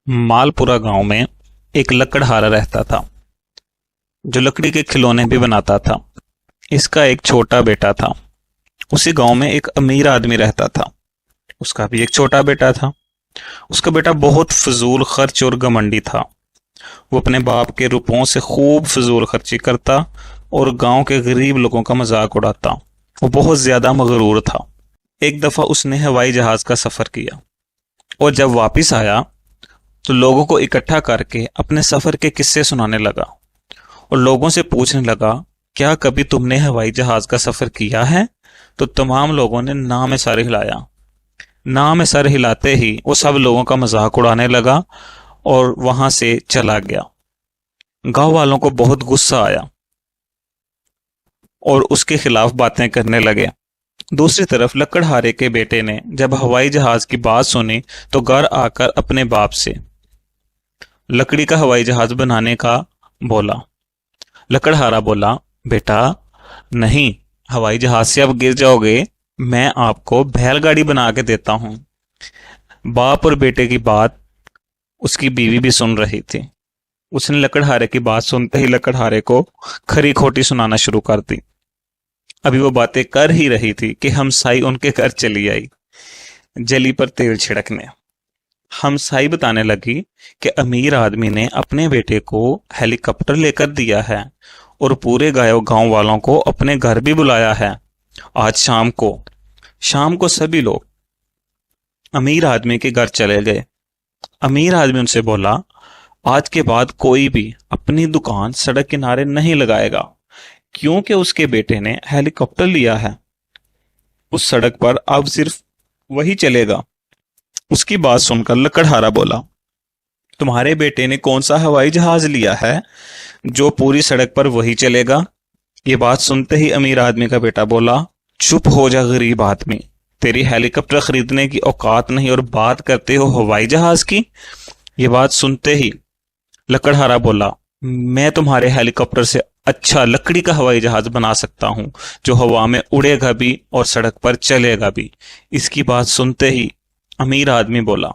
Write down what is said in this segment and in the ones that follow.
मालपुरा गांव में एक लकड़हारा रहता था जो लकड़ी के खिलौने भी बनाता था। इसका एक छोटा बेटा था। उसी गांव में एक अमीर आदमी रहता था। उसका भी एक छोटा बेटा था। उसका बेटा बहुत फजूल खर्च और घमंडी था। वो अपने बाप के रुपयों से खूब फजूल खर्ची करता और गांव के गरीब लोगों का मजाक उड़ाता। वो बहुत ज्यादा मगरूर था। एक दफा उसने हवाई जहाज का सफर किया और जब वापस आया तो लोगों को इकट्ठा करके अपने सफर के किस्से सुनाने लगा और लोगों से पूछने लगा, क्या कभी तुमने हवाई जहाज का सफर किया है? तो तमाम लोगों ने ना में सर हिलाया। ना में सर हिलाते ही वो सब लोगों का मजाक उड़ाने लगा और वहां से चला गया। गांव वालों को बहुत गुस्सा आया और उसके खिलाफ बातें करने लगे। दूसरी तरफ लकड़हारे के बेटे ने जब हवाई जहाज की बात सुनी तो घर आकर अपने बाप से लकड़ी का हवाई जहाज बनाने का बोला। लकड़हारा बोला, बेटा नहीं, हवाई जहाज से अब गिर जाओगे, मैं आपको बैलगाड़ी बना के देता हूं। बाप और बेटे की बात उसकी बीवी भी सुन रही थी। उसने लकड़हारे की बात सुनते ही लकड़हारे को खरी खोटी सुनाना शुरू कर दी। अभी वो बातें कर ही रही थी कि हमसाई उनके घर चली आई जली पर तेल छिड़कने। हमसाई बताने लगी कि अमीर आदमी ने अपने बेटे को हेलीकॉप्टर लेकर दिया है और पूरे गांव वालों को अपने घर भी बुलाया है। आज शाम को सभी लोग अमीर आदमी के घर चले गए। अमीर आदमी उनसे बोला, आज के बाद कोई भी अपनी दुकान सड़क किनारे नहीं लगाएगा क्योंकि उसके बेटे ने हेलीकॉप्टर लिया है। उस सड़क पर अब सिर्फ वही चलेगा। उसकी बात सुनकर लकड़हारा बोला, तुम्हारे बेटे ने कौन सा हवाई जहाज लिया है जो पूरी सड़क पर वही चलेगा? ये बात सुनते ही अमीर आदमी का बेटा बोला, चुप हो जा गरीब आदमी, तेरी हेलीकॉप्टर खरीदने की औकात नहीं और बात करते हो हवाई जहाज की। ये बात सुनते ही लकड़हारा बोला, मैं तुम्हारे हेलीकॉप्टर से अच्छा लकड़ी का हवाई जहाज बना सकता हूं जो हवा में उड़ेगा भी और सड़क पर चलेगा भी। इसकी बात सुनते ही अमीर आदमी बोला,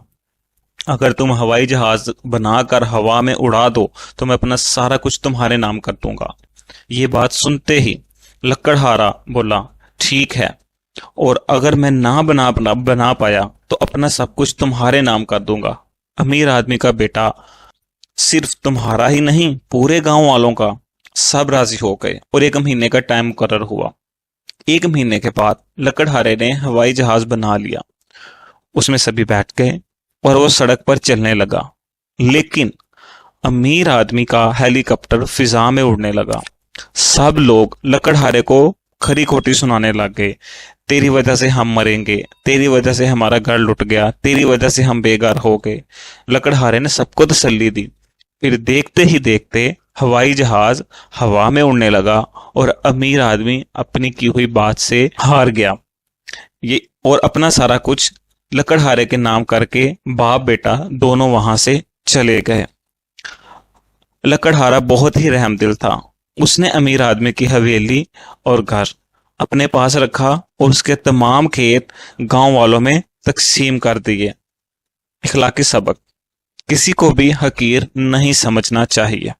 अगर तुम हवाई जहाज बनाकर हवा में उड़ा दो तो मैं अपना सारा कुछ तुम्हारे नाम कर दूंगा। ये बात सुनते ही लकड़हारा बोला, ठीक है, और अगर मैं ना बना पाया तो अपना सब कुछ तुम्हारे नाम कर दूंगा। अमीर आदमी का बेटा सिर्फ तुम्हारा ही नहीं पूरे गांव वालों का सब राजी हो गए और 1 महीने का टाइम मुकर्रर हुआ। 1 महीने के बाद लकड़हारे ने हवाई जहाज बना लिया। उसमें सभी बैठ गए और वो सड़क पर चलने लगा, लेकिन अमीर आदमी का हेलीकॉप्टर फिजा में उड़ने लगा। सब लोग लकड़हारे को खरी खोटी सुनाने लग गए, तेरी वजह से हम मरेंगे, तेरी वजह से हमारा घर लुट गया, तेरी वजह से हम बेघर हो गए। लकड़हारे ने सबको तसल्ली दी। फिर देखते ही देखते हवाई जहाज हवा में उड़ने लगा और अमीर आदमी अपनी की हुई बात से हार गया। ये और अपना सारा कुछ लकड़हारे के नाम करके बाप बेटा दोनों वहां से चले गए। लकड़हारा बहुत ही रहमदिल था। उसने अमीर आदमी की हवेली और घर अपने पास रखा और उसके तमाम खेत गांव वालों में तकसीम कर दिए। इखलाकी सबक, किसी को भी हकीर नहीं समझना चाहिए।